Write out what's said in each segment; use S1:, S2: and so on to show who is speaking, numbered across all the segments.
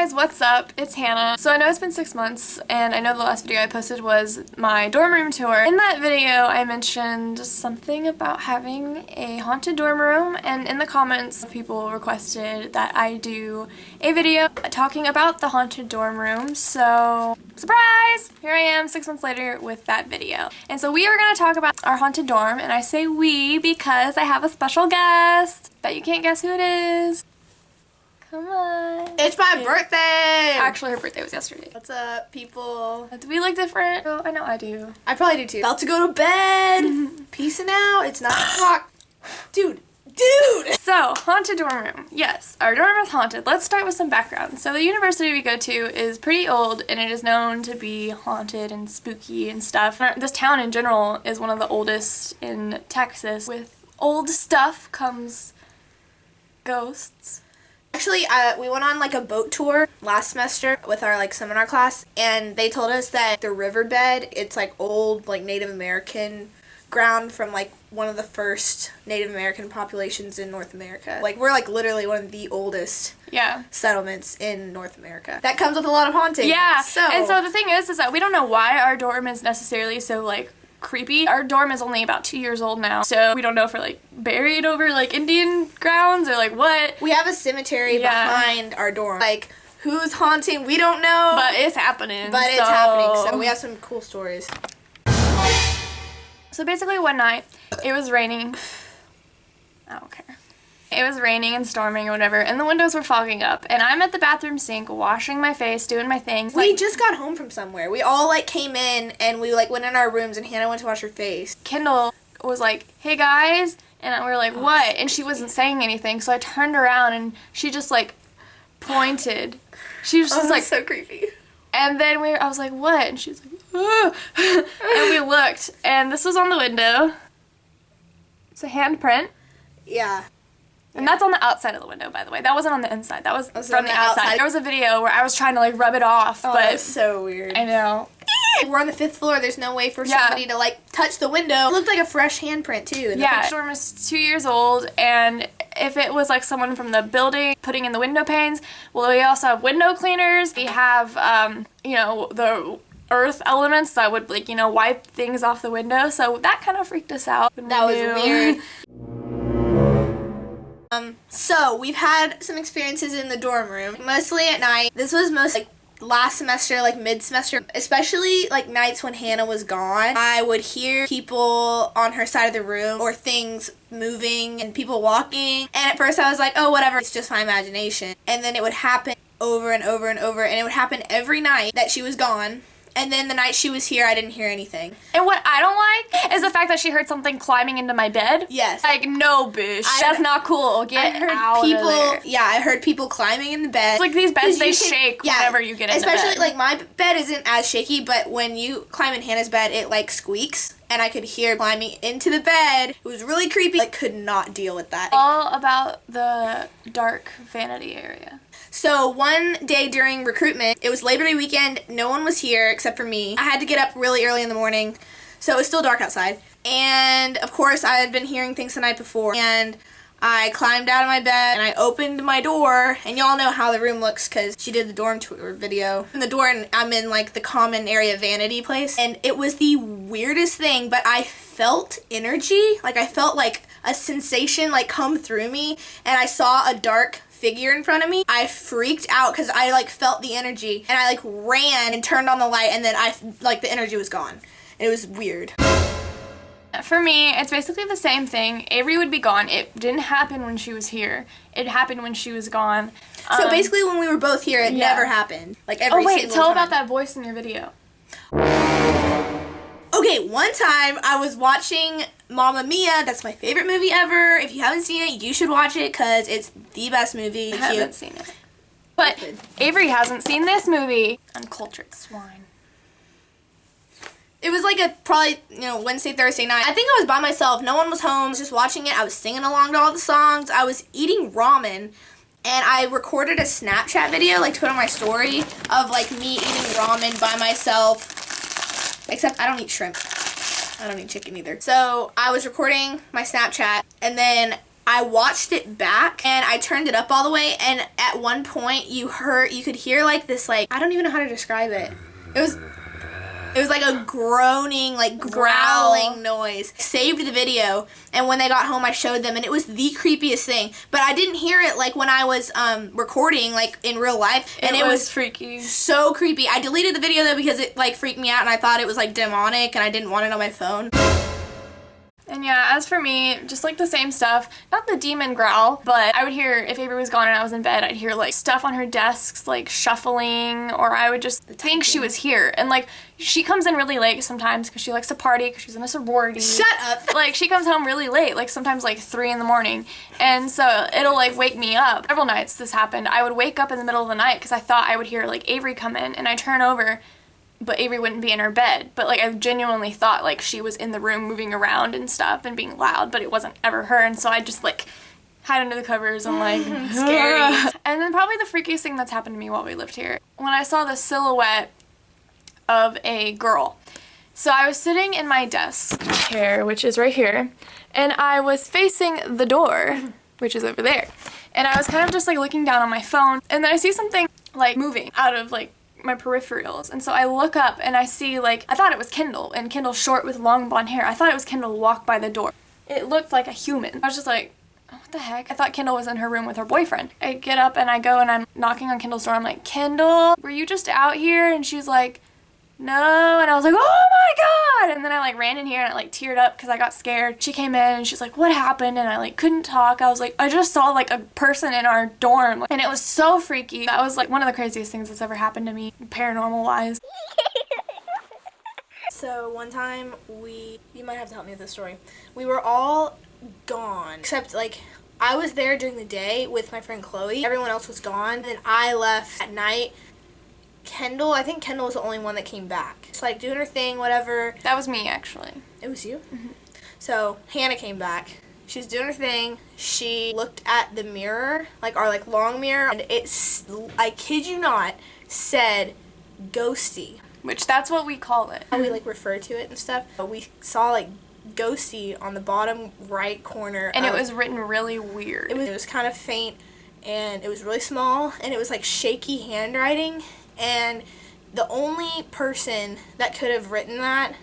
S1: guys, what's up? It's Hannah. So I know it's been 6 months, and I know the last video I posted was my dorm room tour. In that video, I mentioned something about having a haunted dorm room, and in the comments, people requested that I do a video talking about the haunted dorm room. So, surprise! Here I am 6 months later with that video. And so we are going to talk about our haunted dorm, and I say we because I have a special guest. Bet you can't guess who it is. Come on.
S2: It's my birthday!
S1: Actually, her birthday was yesterday.
S2: What's up, people?
S1: Do we look different? Oh, I know I do.
S2: I probably do too. About to go to bed. Peacing out. It's 9 o'clock. Dude.
S1: So, haunted dorm room. Yes, our dorm is haunted. Let's start with some background. So the university we go to is pretty old, and it is known to be haunted and spooky and stuff. This town in general is one of the oldest in Texas. With old stuff comes ghosts.
S2: Actually, we went on like a boat tour last semester with our like seminar class, and they told us that the riverbed, it's like old like Native American ground from like one of the first Native American populations in North America. Like we're like literally one of the oldest settlements in North America. That comes with a lot of haunting.
S1: Yeah. And so the thing is that we don't know why our dorm is necessarily so like creepy. Our dorm is only about 2 years old now, so we don't know if we're like buried over like Indian grounds or like what.
S2: We have a cemetery behind our dorm. Like who's haunting, we don't know.
S1: But it's happening.
S2: It's happening, so we have some cool stories.
S1: So basically one night, it was raining. I don't care. It was raining and storming or whatever, and the windows were fogging up, and I'm at the bathroom sink washing my face, doing my things.
S2: We just got home from somewhere. We all like came in and we like went in our rooms, and Hannah went to wash her face.
S1: Kendall was like, "Hey guys," and we were like, "What?" And she wasn't saying anything, so I turned around and she just like pointed. She was just like
S2: so creepy.
S1: And then I was like, "What?" And she was like, "Oh." And we looked, and this was on the window. It's a handprint.
S2: Yeah.
S1: And that's on the outside of the window, by the way. That wasn't on the inside. That was from the outside. There was a video where I was trying to like rub it off, but
S2: it was so weird.
S1: I know.
S2: We're on the 5th floor. There's no way for somebody to like touch the window. It looked like a fresh handprint too.
S1: Yeah, the dorm is 2 years old, and if it was like someone from the building putting in the window panes, well, we also have window cleaners. We have, you know, the earth elements that would like, you know, wipe things off the window. So that kind of freaked us out.
S2: That was weird. So we've had some experiences in the dorm room, mostly at night. This was most like last semester, like mid-semester, especially like nights when Hannah was gone. I would hear people on her side of the room or things moving and people walking. And at first I was like, oh, whatever, it's just my imagination. And then it would happen over and over and over, and it would happen every night that she was gone. And then the night she was here, I didn't hear anything.
S1: And what I don't like is the fact that she heard something climbing into my bed.
S2: Yes.
S1: Like, no, bitch. That's not cool. Get out
S2: people,
S1: of there.
S2: Yeah, I heard people climbing in the bed.
S1: Like, these beds, they shake whenever you get into bed.
S2: Especially, like, my bed isn't as shaky, but when you climb in Hannah's bed, it, like, squeaks. And I could hear climbing into the bed. It was really creepy. I could not deal with that.
S1: All about the dark vanity area.
S2: So one day during recruitment, it was Labor Day weekend, no one was here except for me. I had to get up really early in the morning, so it was still dark outside. And of course I had been hearing things the night before, and I climbed out of my bed and I opened my door, and y'all know how the room looks because she did the dorm tour video. In the door, and I'm in like the common area vanity place, and it was the weirdest thing, but I felt energy, like I felt like a sensation like come through me, and I saw a dark figure in front of me. I freaked out because I like felt the energy, and I like ran and turned on the light, and then the energy was gone. It was weird.
S1: For me, it's basically the same thing. Avery would be gone. It didn't happen when she was here. It happened when she was gone.
S2: So basically when we were both here, it never happened. Like every single time.
S1: Tell about that voice in your video.
S2: Okay, one time I was watching Mamma Mia. That's my favorite movie ever. If you haven't seen it, you should watch it because it's the best movie.
S1: I haven't seen it. But Avery hasn't seen this movie. Uncultured swine.
S2: It was like probably, Wednesday, Thursday night. I think I was by myself. No one was home. I was just watching it. I was singing along to all the songs. I was eating ramen. And I recorded a Snapchat video, like to put on my story, of like me eating ramen by myself. Except I don't eat shrimp. I don't eat chicken either. So I was recording my Snapchat, and then I watched it back and I turned it up all the way, and at one point you could hear like this, like, I don't even know how to describe it. It was like a groaning, like growling noise. Saved the video, and when they got home I showed them, and it was the creepiest thing. But I didn't hear it like when I was recording, like in real life, and it was
S1: freaky.
S2: so creepy. I deleted the video though because it like freaked me out, and I thought it was like demonic, and I didn't want it on my phone.
S1: And yeah, as for me, just like the same stuff, not the demon growl, but I would hear, if Avery was gone and I was in bed, I'd hear like stuff on her desks, like shuffling, or I would just think she was here. And like, she comes in really late sometimes because she likes to party because she's in a sorority.
S2: Shut up!
S1: Like, she comes home really late, like sometimes like 3 in the morning. And so it'll like wake me up. Several nights this happened. I would wake up in the middle of the night because I thought I would hear like Avery come in, and I turn over, but Avery wouldn't be in her bed. But like, I genuinely thought like she was in the room moving around and stuff and being loud, but it wasn't ever her. And so I just like hide under the covers and like
S2: scary.
S1: And then probably the freakiest thing that's happened to me while we lived here, when I saw the silhouette of a girl. So I was sitting in my desk chair, which is right here, and I was facing the door, which is over there. And I was kind of just like looking down on my phone, and then I see something like moving out of like my peripherals, and so I look up and I see, like, I thought it was Kendall, and Kendall short with long blonde hair. I thought it was Kendall walk by the door. It looked like a human. I was just like, oh, what the heck? I thought Kendall was in her room with her boyfriend. I get up and I go and I'm knocking on Kendall's door. I'm like, Kendall, were you just out here? And she's like, no. And I was like, oh my god! And then I like ran in here and I like teared up because I got scared. She came in and she's like, what happened? And I like couldn't talk. I was like, I just saw like a person in our dorm, and it was so freaky. That was like one of the craziest things that's ever happened to me, paranormal wise.
S2: So one time you might have to help me with this story. We were all gone, except like I was there during the day with my friend Chloe. Everyone else was gone. Then I left at night. I think Kendall was the only one that came back. It's like doing her thing, whatever.
S1: That was me, actually.
S2: It was you? Mm-hmm. So Hannah came back. She was doing her thing. She looked at the mirror, like our like long mirror, and it's, I kid you not, said ghosty.
S1: Which that's what we call it.
S2: How we like refer to it and stuff. But we saw like ghosty on the bottom right corner.
S1: And it was written really weird.
S2: It was kind of faint, and it was really small, and it was like shaky handwriting. And the only person that could have written that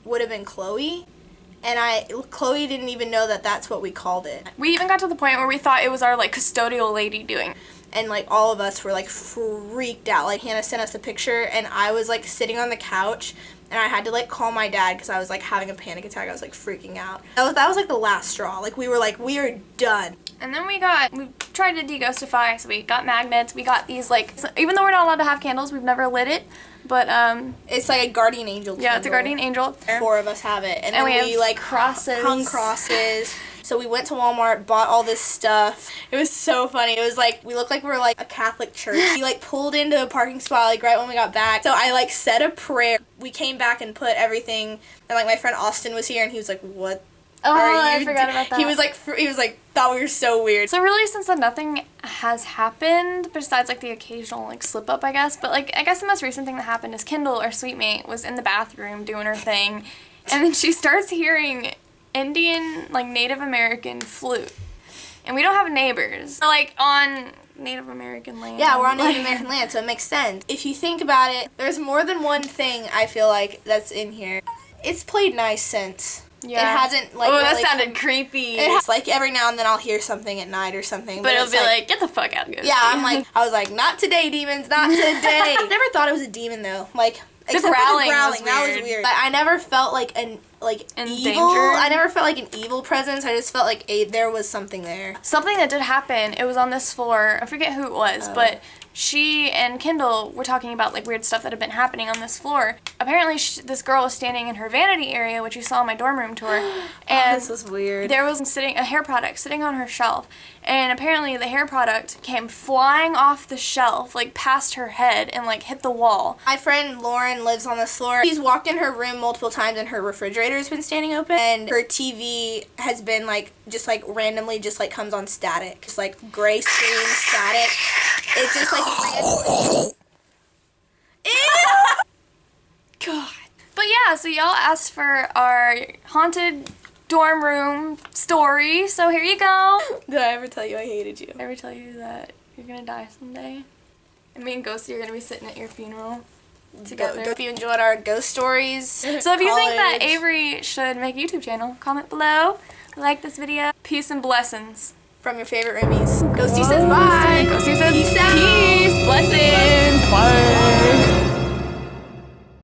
S2: would have been Chloe. And Chloe didn't even know that that's what we called it.
S1: We even got to the point where we thought it was our like custodial lady doing.
S2: And like all of us were like freaked out. Like Hannah sent us a picture, and I was like sitting on the couch, and I had to like call my dad because I was like having a panic attack. I was like freaking out. That was like the last straw. Like we were like, we are done.
S1: And then we tried to deghostify, so we got magnets. We got these like, even though we're not allowed to have candles, we've never lit it. But
S2: it's like a guardian angel candle.
S1: Yeah, it's a guardian angel.
S2: 4 of us have it, and then
S1: we
S2: like
S1: crosses.
S2: Hung crosses. So we went to Walmart, bought all this stuff. It was so funny. It was like, we looked like we were like a Catholic church. We like pulled into a parking spot like right when we got back. So I like said a prayer. We came back and put everything, and like my friend Austin was here, and he was like, what?
S1: Oh, I forgot about that.
S2: He was like, thought we were so weird.
S1: So really, since then, nothing has happened besides like the occasional like slip up, I guess. But like, I guess the most recent thing that happened is Kendall, our sweet mate, was in the bathroom doing her thing, and then she starts hearing Indian, like Native American flute. And we don't have neighbors. We're like on Native American land.
S2: Yeah, we're on Native American land, so it makes sense. If you think about it, there's more than one thing I feel like that's in here. It's played nice since.
S1: Yeah.
S2: It hasn't like.
S1: Oh,
S2: really
S1: that sounded creepy.
S2: Like every now and then I'll hear something at night or something.
S1: But it'll be like, get the fuck out, Ghosty.
S2: Yeah, I was like, not today, demons, not today. I never thought it was a demon though. Like
S1: the growling
S2: that was weird. But I never felt like in evil.
S1: Danger.
S2: I never felt like an evil presence. I just felt like there was something there.
S1: Something that did happen. It was on this floor. I forget who it was, but she and Kendall were talking about like weird stuff that had been happening on this floor. Apparently, this girl was standing in her vanity area, which you saw on my dorm room tour, and
S2: this was weird.
S1: There was a hair product sitting on her shelf, and apparently the hair product came flying off the shelf, like past her head, and like hit the wall.
S2: My friend Lauren lives on this floor. She's walked in her room multiple times, and her refrigerator's been standing open, and her TV has been like just like randomly just like comes on static, just like gray screen static. It's just like randomly. Ew!
S1: God. But yeah, so y'all asked for our haunted dorm room story. So here you go.
S2: Did I ever tell you I hated you?
S1: Did I ever tell you that you're gonna die someday? And me and Ghosty are gonna be sitting at your funeral together.
S2: If you enjoyed our ghost stories,
S1: So if you think that
S2: college-
S1: Avery should make a YouTube channel, comment below. Like this video. Peace and blessings.
S2: from your favorite roomies. Ghosty says bye.
S1: Ghosty says
S2: Peace out.
S1: peace, blessings. Bye.